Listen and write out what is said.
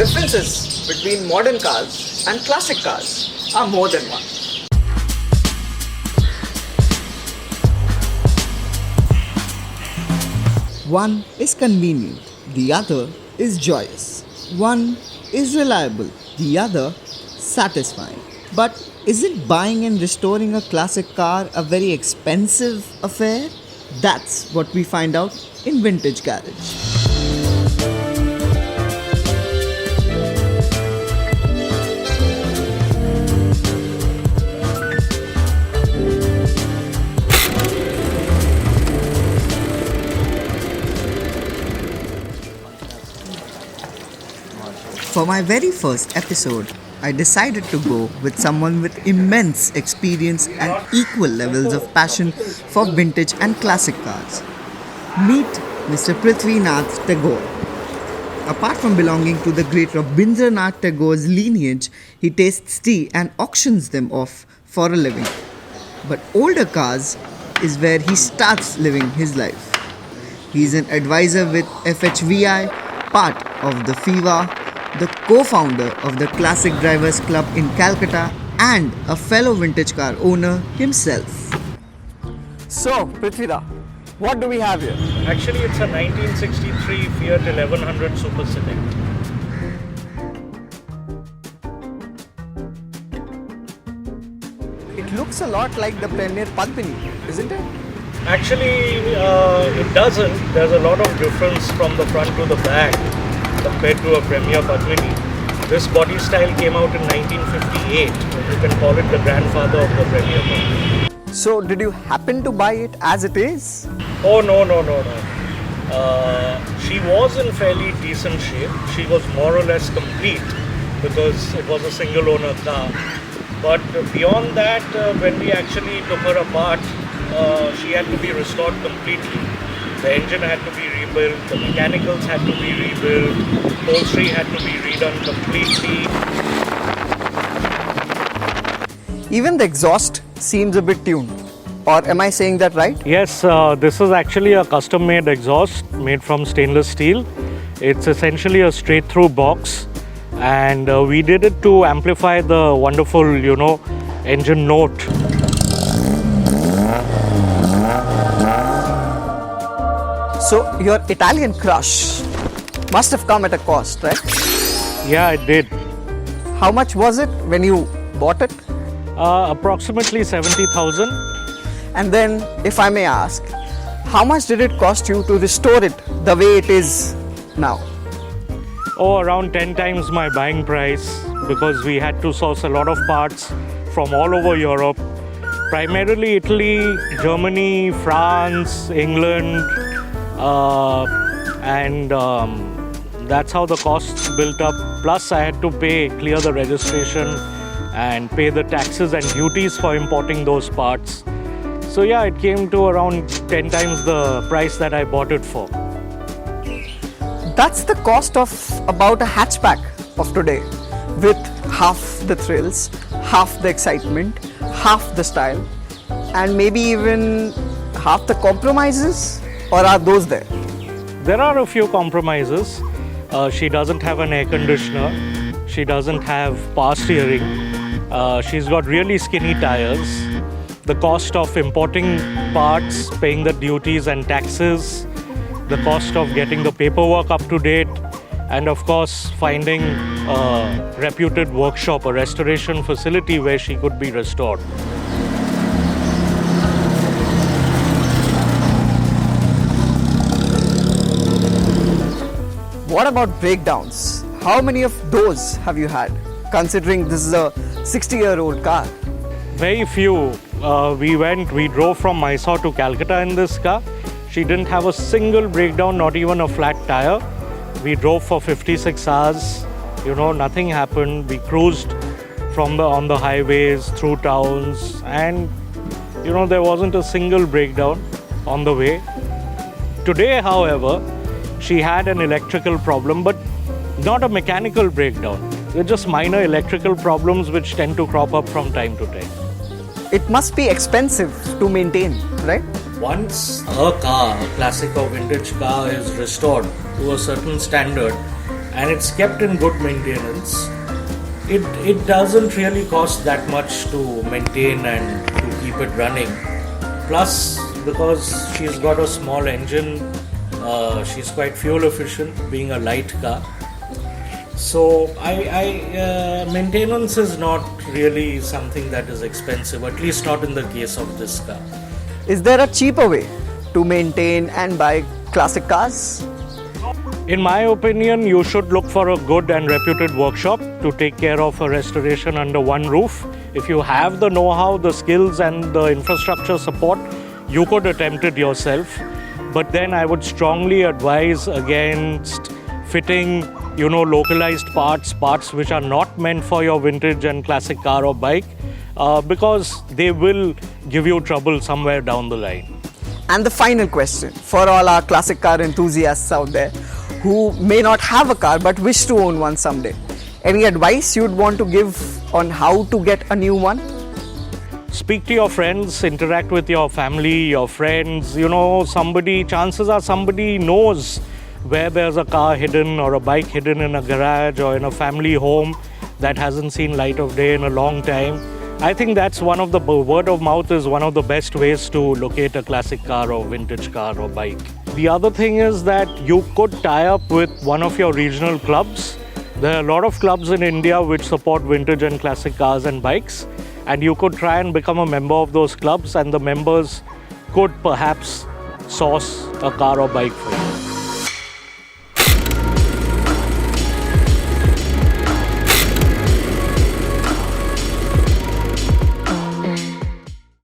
differences between modern cars and classic cars are more than one. One is convenient, the other is joyous. One is reliable, the other satisfying. But isn't buying and restoring a classic car a very expensive affair? That's what we find out in Vintage Garage. For my very first episode, I decided to go with someone with immense experience and equal levels of passion for vintage and classic cars. Meet Mr. Prithvinath Tagore. Apart from belonging to the great Rabindranath Tagore's lineage, he tastes tea and auctions them off for a living. But older cars is where he starts living his life. He is an advisor with FHVI, part of the FIVA, the co-founder of the Classic Drivers Club in Calcutta, and a fellow vintage car owner himself. So, Prithvida, what do we have here? Actually, it's a 1963 Fiat 1100 Super Select. It looks a lot like the Premier Padmini, isn't it? Actually, it doesn't. There's a lot of difference from the front to the back compared to a Premier Padmini. This body style came out in 1958. You can call it the grandfather of the Premier Padmini. So, did you happen to buy it as it is? Oh, no. She was in fairly decent shape. She was more or less complete because it was a single owner car. But beyond that, when we actually took her apart, she had to be restored completely. The engine had to be rebuilt, the mechanicals had to be rebuilt, upholstery had to be redone completely. Even the exhaust seems a bit tuned. Or am I saying that right? Yes, this is actually a custom-made exhaust made from stainless steel. It's essentially a straight-through box, and we did it to amplify the wonderful, engine note. So, your Italian crush must have come at a cost, right? Yeah, it did. How much was it when you bought it? Approximately 70,000. And then, if I may ask, how much did it cost you to restore it the way it is now? Oh, around 10 times my buying price, because we had to source a lot of parts from all over Europe, primarily Italy, Germany, France, England, and that's how the costs built up. Plus, I had to clear the registration and pay the taxes and duties for importing those parts. So yeah, it came to around 10 times the price that I bought it for. That's the cost of about a hatchback of today, with half the thrills, half the excitement, half the style, and maybe even half the compromises, or are those there? There are a few compromises. She doesn't have an air conditioner. She doesn't have power steering. She's got really skinny tires. The cost of importing parts, paying the duties and taxes, the cost of getting the paperwork up to date, and of course finding a reputed workshop, a restoration facility where she could be restored. What about breakdowns? How many of those have you had, considering this is a 60-year-old car? Very few. We drove from Mysore to Calcutta in this car. She didn't have a single breakdown, not even a flat tire. We drove for 56 hours. Nothing happened. We cruised on the highways, through towns, and there wasn't a single breakdown on the way. Today, however, she had an electrical problem, but not a mechanical breakdown. They're just minor electrical problems which tend to crop up from time to time. It must be expensive to maintain, right? Once a car, a classic or vintage car, is restored to a certain standard, and it's kept in good maintenance, it doesn't really cost that much to maintain and to keep it running. Plus, because she's got a small engine, she's quite fuel efficient, being a light car. So maintenance is not really something that is expensive, at least not in the case of this car. Is there a cheaper way to maintain and buy classic cars? In my opinion, you should look for a good and reputed workshop to take care of a restoration under one roof. If you have the know-how, the skills and the infrastructure support, you could attempt it yourself. But then I would strongly advise against fitting, localized parts which are not meant for your vintage and classic car or bike, because they will give you trouble somewhere down the line. And the final question for all our classic car enthusiasts out there who may not have a car but wish to own one someday. Any advice you'd want to give on how to get a new one? Speak to your friends, interact with your family, your friends. Chances are somebody knows where there's a car hidden or a bike hidden in a garage or in a family home that hasn't seen light of day in a long time. I think that's word of mouth is one of the best ways to locate a classic car or vintage car or bike. The other thing is that you could tie up with one of your regional clubs. There are a lot of clubs in India which support vintage and classic cars and bikes, and you could try and become a member of those clubs, and the members could perhaps source a car or bike for you.